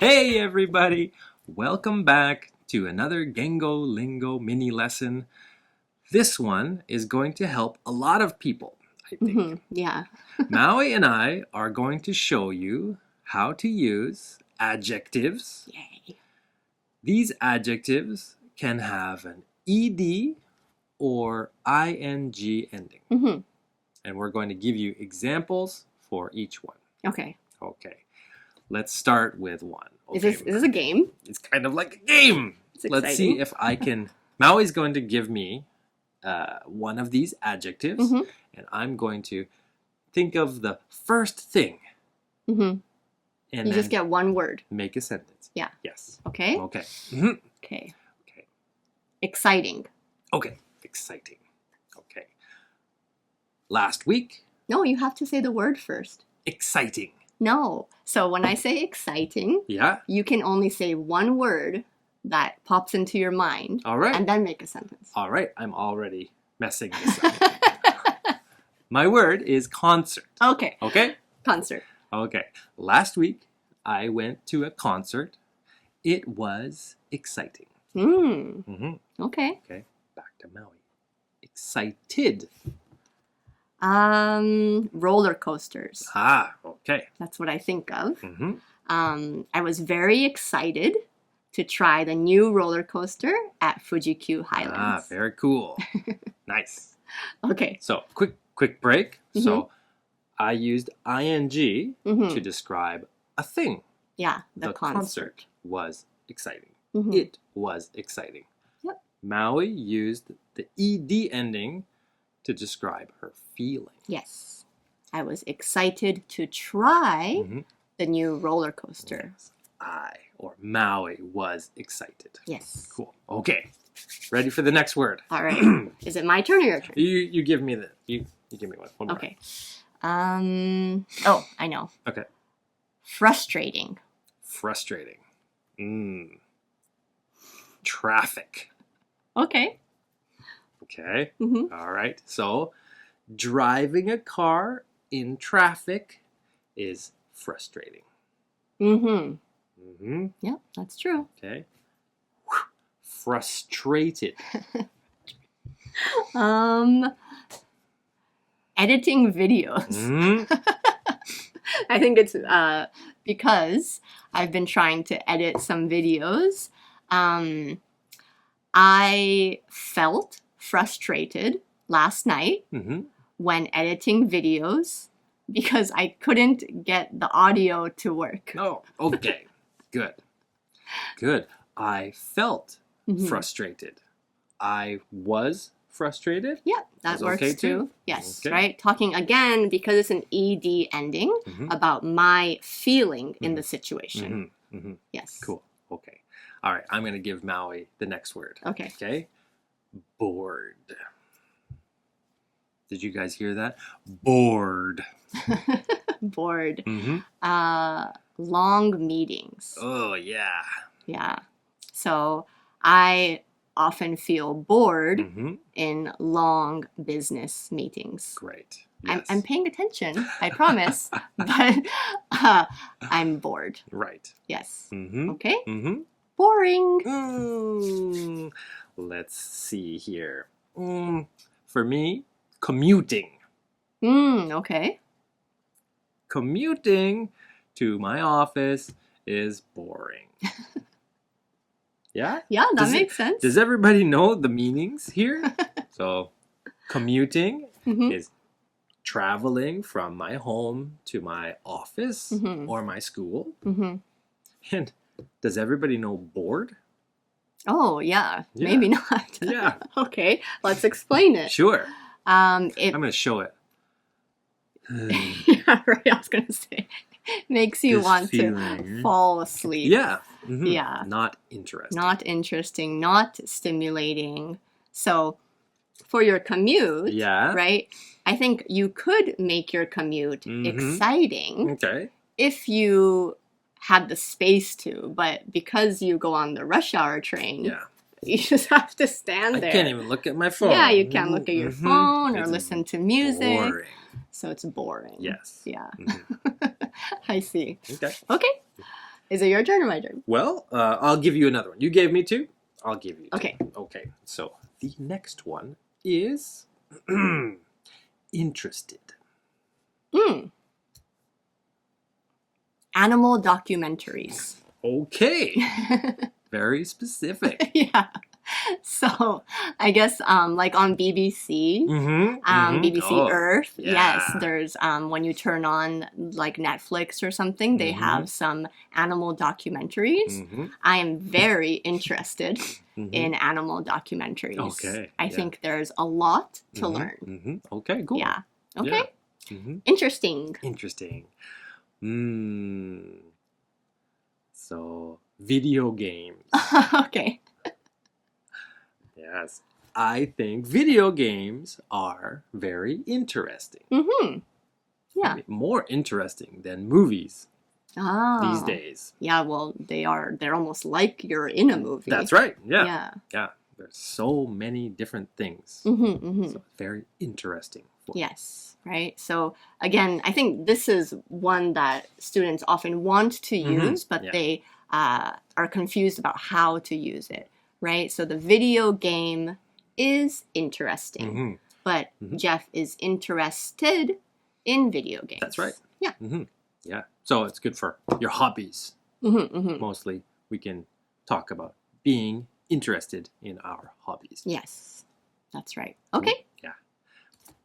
Hey everybody! Welcome back to another Gengo Lingo mini lesson. This one is going to help a lot of people, I think. Yeah. Maui and I are going to show you how to use adjectives. Yay. These adjectives can have an ed or ing ending. And we're going to give you examples for each one. Okay. Okay. Let's start with one. Okay. Is this a game? It's kind of like a game. It's Let's see if I can... Maui's going to give me one of these adjectives, and I'm going to think of the first thing. And you just get one word. Make a sentence. Yeah. Yes. Okay? Okay. Okay. Exciting. Okay. Exciting. Okay. Last week. No, you have to say the word first. Exciting. No. So when I say exciting, you can only say one word that pops into your mind. All right. And then make a sentence. All right. I'm already messing this up. My word is concert. Okay. Okay? Concert. Okay. Last week, I went to a concert. It was exciting. Okay. Okay. Back to Maui. Excited. Roller coasters. Okay. That's what I think of. I was very excited to try the new roller coaster at Fuji-Q Highlands. Very cool. Nice. Okay. So, quick break. So, I used ing to describe a thing. Yeah, the concert was exciting. It was exciting. Yep. Maui used the ed ending to describe her feeling. Yes. I was excited to try the new roller coaster. Yes. Maui was excited. Yes. Cool. Okay. Ready for the next word. All right. Is it my turn or your turn? You give me you give me one more. Okay. Oh, I know. Okay. Frustrating. Frustrating. Traffic. Okay. Okay. All right. So, driving a car in traffic is frustrating. Yep, that's true. Okay. Frustrated. Editing videos. I think it's because I've been trying to edit some videos. I felt frustrated last night when editing videos because I couldn't get the audio to work. Oh, okay. Good. Good. I felt frustrated. I was frustrated. Yeah, that works okay too. Yes, right? Talking again because it's an ed ending about my feeling in the situation. Yes. Cool. Okay. All right. I'm going to give Maui the next word. Okay. Okay. Bored. Did you guys hear that? Bored. Bored. Long meetings. Oh, yeah. Yeah. So I often feel bored in long business meetings. Great. Yes. I'm paying attention, I promise, but I'm bored. Right. Yes. Okay? Boring. Let's see here. For me, commuting. Okay. Commuting to my office is boring. Yeah? Yeah, that makes sense. Does everybody know the meanings here? So, commuting is traveling from my home to my office or my school. And does everybody know bored? Oh, yeah. Maybe not. Yeah. Okay, let's explain it. Sure. I'm It going to show it. yeah, right. I was going to say, makes you want to fall asleep. Yeah. Yeah. Not interesting. Not interesting, not stimulating. So for your commute, right, I think you could make your commute exciting if you had the space to, but because you go on the rush hour train, you just have to stand there. I can't even look at my phone. Yeah, you can't look at your phone or listen to music. Boring. So it's boring. Yes. Yeah. I see. Okay. Okay. Is it your turn or my turn? Well, I'll give you another one. You gave me two. I'll give you two. Okay. Okay. So the next one is interested. Animal documentaries. Okay. Very specific. Yeah. So I guess like on BBC, BBC Earth, yes, there's when you turn on like Netflix or something, they have some animal documentaries. I am very interested in animal documentaries. Okay. I think there's a lot to learn. Okay, cool. Yeah. Okay. Interesting. Interesting. So, video games. Okay. Yes. I think video games are very interesting. Yeah. More interesting than movies these days. Yeah, well, they're almost like you're in a movie. That's right. Yeah. There's so many different things. So very interesting. Yes, right? So again, I think this is one that students often want to use, but they are confused about how to use it, right? So the video game is interesting, but Jeff is interested in video games. That's right. Yeah. Yeah. So it's good for your hobbies. Mostly we can talk about being interested in our hobbies. Yes, that's right. Okay. Yeah.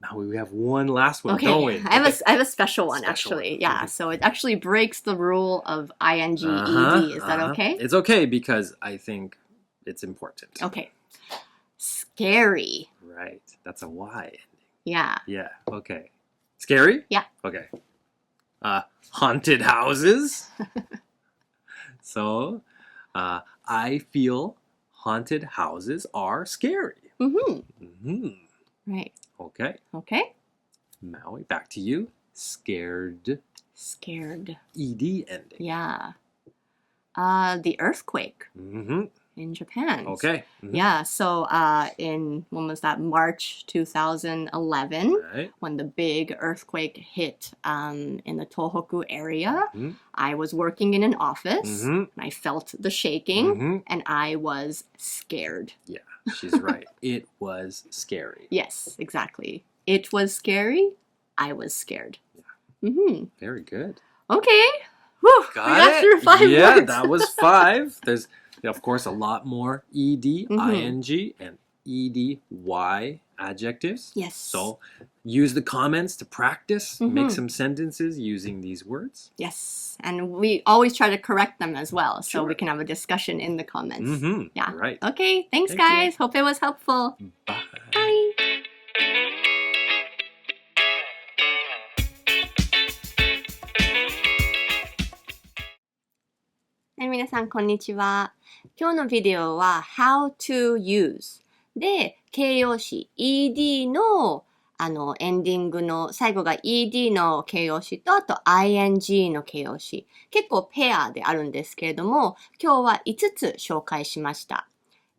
Now we have one last one, okay. don't we? I have a special one, actually. Yeah, so it actually breaks the rule of ing, ed. Is that okay? It's okay because I think it's important. Okay. Scary. Right. That's a Y ending. Yeah. Yeah. Okay. Scary? Yeah. Okay. Haunted houses. So, I feel haunted houses are scary. Right. Okay. Okay. Maui, back to you. Scared. Scared. ED ending. Yeah. The earthquake in Japan. Okay. Yeah, so in, when was that, March 2011, when the big earthquake hit in the Tohoku area, I was working in an office, and I felt the shaking, and I was scared. Yeah, she's right. It was scary. Yes, exactly. It was scary. I was scared. Yeah. Very good. Okay. Whew, got it. Through 5 yeah, words. That was 5. There's, of course, a lot more ed, ing, and edy adjectives. Yes. So use the comments to practice, make some sentences using these words. Yes, and we always try to correct them as well, so we can have a discussion in the comments. Yeah. Right. Okay, thanks guys. Hope it was helpful. Bye. Bye. 皆さんこんにちは。今日のビデオは How to use で形容詞 ed のエンディングの最後が ed の形容詞とあと ing の形容詞結構ペアであるんですけれども今日は5つ紹介しました。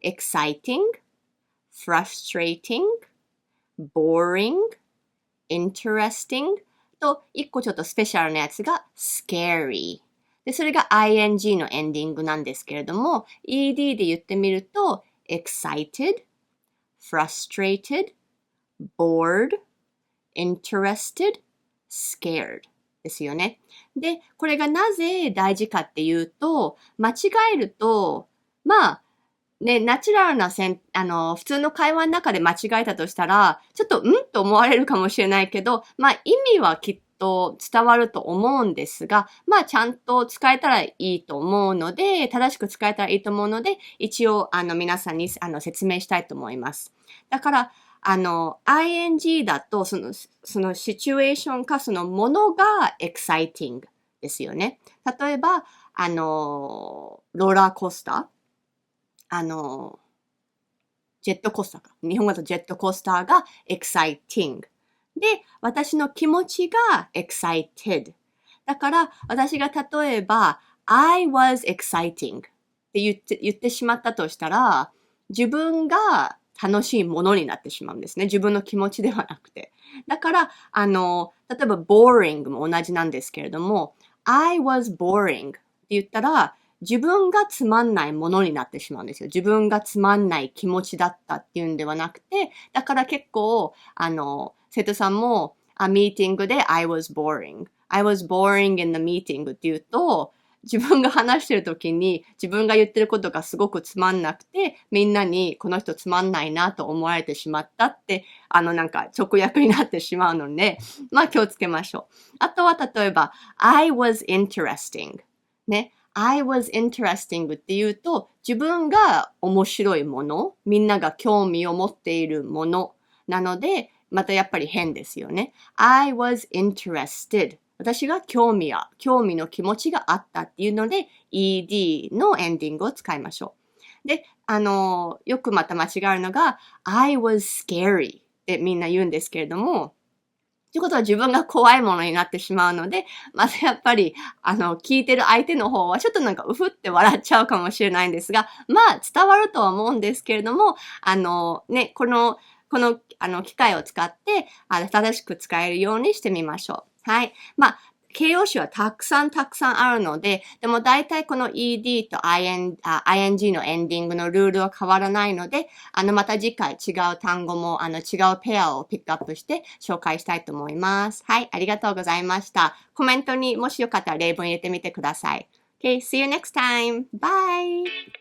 exciting, frustrating, boring, interesting と1個ちょっとスペシャルなやつが scaryで、それが ing のエンディングなんですけれども、ed で言ってみると、excited, frustrated, bored, interested, scared ですよね。で、これがなぜ大事かっていうと、間違えると、まあ、ね、ナチュラルな普通の会話の中で間違えたとしたら、ちょっと、と思われるかもしれないけど、まあ、意味はきっと伝わると思うんですが、まあ、ちゃんと使えたらいいと思うので、正しく使えたらいいと思うので、一応、皆さんに説明したいと思います。だから、ing だと、そのシチュエーションか、そのものが exciting ですよね。例えば、ローラーコースタージェットコースターか。日本語だとジェットコースターが exciting。で、私の気持ちが excited。だから、私が例えば、I was exciting って言ってしまったとしたら、自分が楽しいものになってしまうんですね。自分の気持ちではなくて。だから、例えば boring も同じなんですけれども、I was boring っ言ったら、自分がつまんないものになってしまうんですよ。自分がつまんない気持ちだったっていうんではなくて、だから結構、生徒さんも、ミーティングで I was boring。I was boring in the meeting って言うと、自分が話してる時に自分が言ってることがすごくつまんなくて、みんなにこの人つまんないなと思われてしまったって、なんか直訳になってしまうので、まあ気をつけましょう。あとは例えば、I was interesting。ね。I was interesting って言うと、自分が面白いもの、みんなが興味を持っているものなので、またやっぱり変ですよね。I was interested。私が興味の気持ちがあったっていうので、ed のエンディングを使いましょう。で、よくまた間違えるのが、I was scary ってみんな言うんですけれども、ということは自分が怖いものになってしまうので、またやっぱり、聞いてる相手の方はちょっとなんかうふって笑っちゃうかもしれないんですが、まあ伝わるとは思うんですけれども、この機械を使って、正しく使えるようにしてみましょう。はい。まあ、形容詞はたくさんあるので、でも大体この ed と ing のエンディングのルールは変わらないので、また次回違う単語も、違うペアをピックアップして紹介したいと思います。はい、ありがとうございました。コメントにもしよかったら例文入れてみてください。Okay, see you next time. Bye!